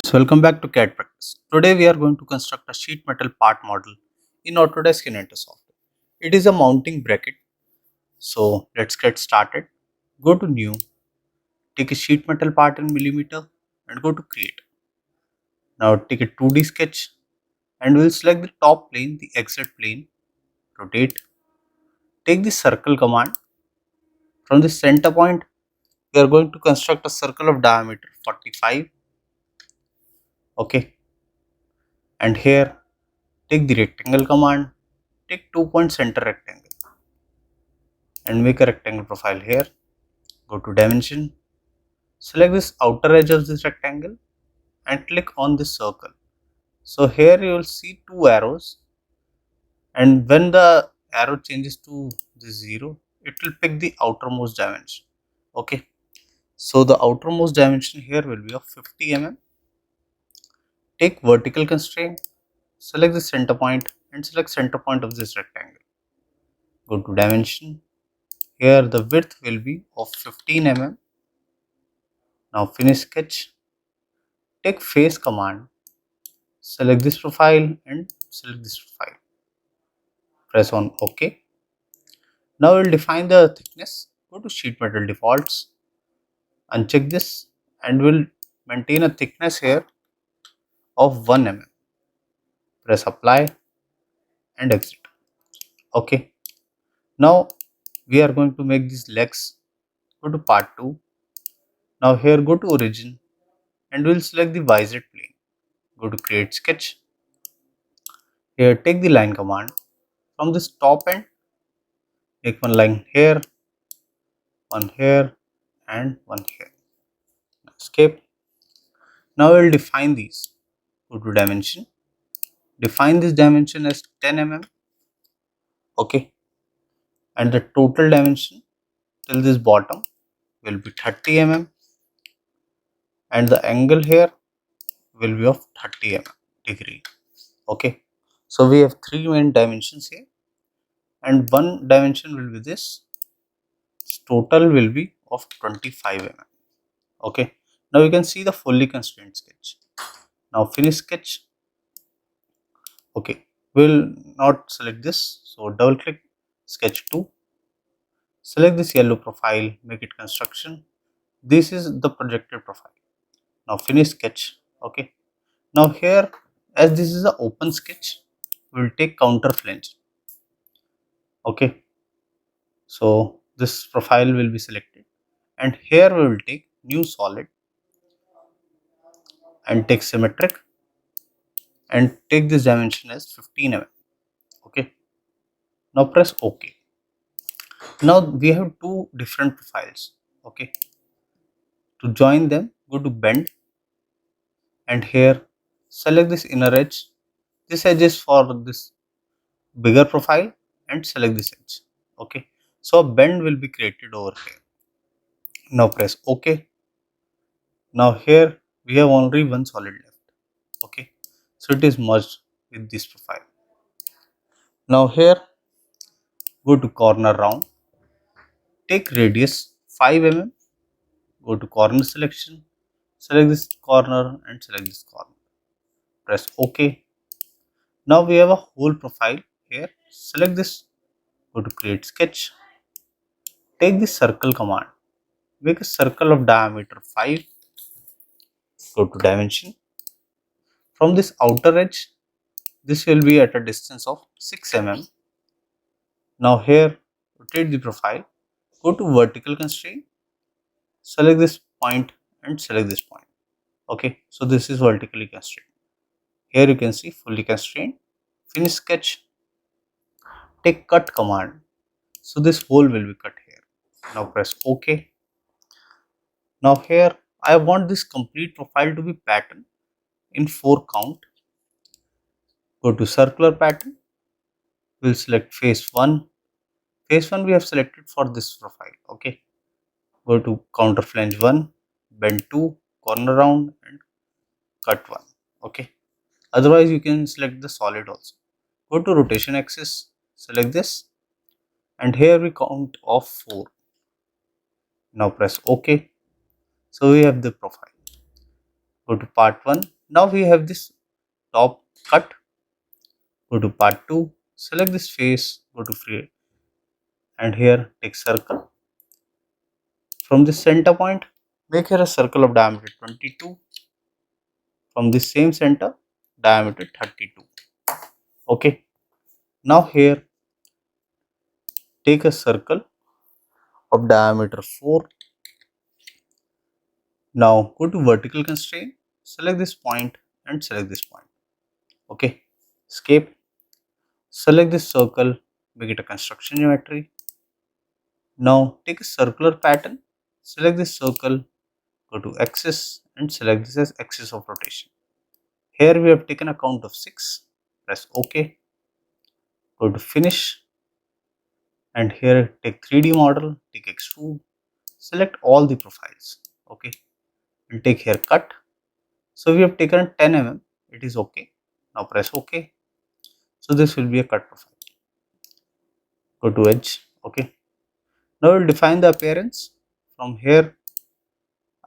So welcome back to CAD practice. Today we are going to construct a sheet metal part model in Autodesk Inventor software. It is a mounting bracket. So let's get started. Go to new, take a sheet metal part in millimeter and go to create. Now take a 2D sketch and we'll select the top plane, the exit plane, rotate. Take the circle command. From the center point, we are going to construct a circle of diameter 45. Okay. And here take the rectangle command, take 2-point center rectangle and make a rectangle profile here. Go to dimension, select this outer edge of this rectangle and click on this circle. So here you will see two arrows, and when the arrow changes to this 0, it will pick the outermost dimension. Okay, so the outermost dimension here will be of 50 mm. Take vertical constraint, select the center point and select center point of this rectangle. Go to dimension. Here the width will be of 15 mm. Now finish sketch. Take face command, select this profile and select this profile. Press on OK. Now we'll define the thickness. Go to sheet metal defaults, uncheck this and we'll maintain a thickness here of 1 mm. Press apply and exit. OK. Now we are going to make these legs. Go to part 2. Now here go to origin and we'll select the YZ plane. Go to create sketch. Here take the line command. From this top end, make one line here, one here and one here. Escape. Now we will define these. Go to dimension. Define this dimension as 10 mm. Okay. And the total dimension till this bottom will be 30 mm. And the angle here will be of 30 mm degree. Okay. So we have three main dimensions here. And one dimension will be this. Total will be of 25 mm. Okay. Now you can see the fully constrained sketch. Now finish sketch. Okay, we'll not select this, so double click sketch 2, select this yellow profile, make it construction. This is the projected profile. Now finish sketch. Okay, now here, as this is an open sketch, we'll take counter flange. Okay, so this profile will be selected and here we will take new solid and take symmetric and take this dimension as 15 mm. Okay, now press OK. Now we have two different profiles. Okay, to join them, go to bend and here select this inner edge. This edge is for this bigger profile and select this edge. Okay, so a bend will be created over here. Now press OK. Now here we have only one solid left. Okay, so it is merged with this profile. Now here go to corner round, take radius 5 mm, go to corner selection, select this corner and select this corner. Press OK. Now we have a whole profile here. Select this, go to create sketch, take the circle command, make a circle of diameter 5, go to dimension. From this outer edge, this will be at a distance of 6 mm. Now here, rotate the profile, go to vertical constraint, select this point and select this point. Okay, so this is vertically constrained. Here you can see fully constrained. Finish sketch, take cut command. So this hole will be cut here. Now press OK. Now here I want this complete profile to be pattern in 4 count. Go to circular pattern. We'll select face 1. Face 1 we have selected for this profile. Okay. Go to counter flange 1, bend 2, corner round and cut 1. Okay. Otherwise you can select the solid also. Go to rotation axis, select this and here we count of 4. Now press OK. So we have the profile. Go to part 1, Now we have this top cut. Go to part 2, select this face, go to free, and here take circle. From this center point, make here a circle of diameter 22. From this same center, diameter 32. Okay. Now here take a circle of diameter 4. Now go to vertical constraint, select this point and select this point. Okay. Escape. Select this circle, make it a construction geometry. Now take a circular pattern, select this circle, go to axis and select this as axis of rotation. Here we have taken a count of 6, press OK, go to finish, and here take 3D model, take extrude, select all the profiles, okay, and take here cut. So we have taken 10 mm, it is okay. Now press OK. So this will be a cut profile. Go to edge, okay. Now we'll define the appearance. From here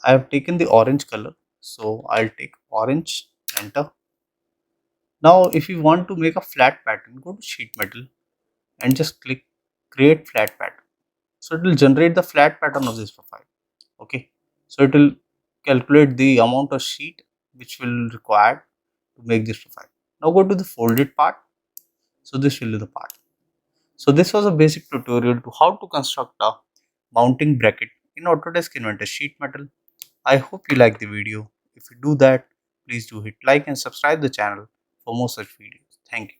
I have taken the orange color, so I'll take orange, enter. Now if you want to make a flat pattern, go to sheet metal and just click create flat pattern. So it will generate the flat pattern of this profile. Okay, so it will calculate the amount of sheet which will require to make this profile. Now go to the folded part. So this will be the part. So this was a basic tutorial to how to construct a mounting bracket in Autodesk Inventor sheet metal. I hope you like the video. If you do that, please do hit like and subscribe the channel for more such videos. Thank you.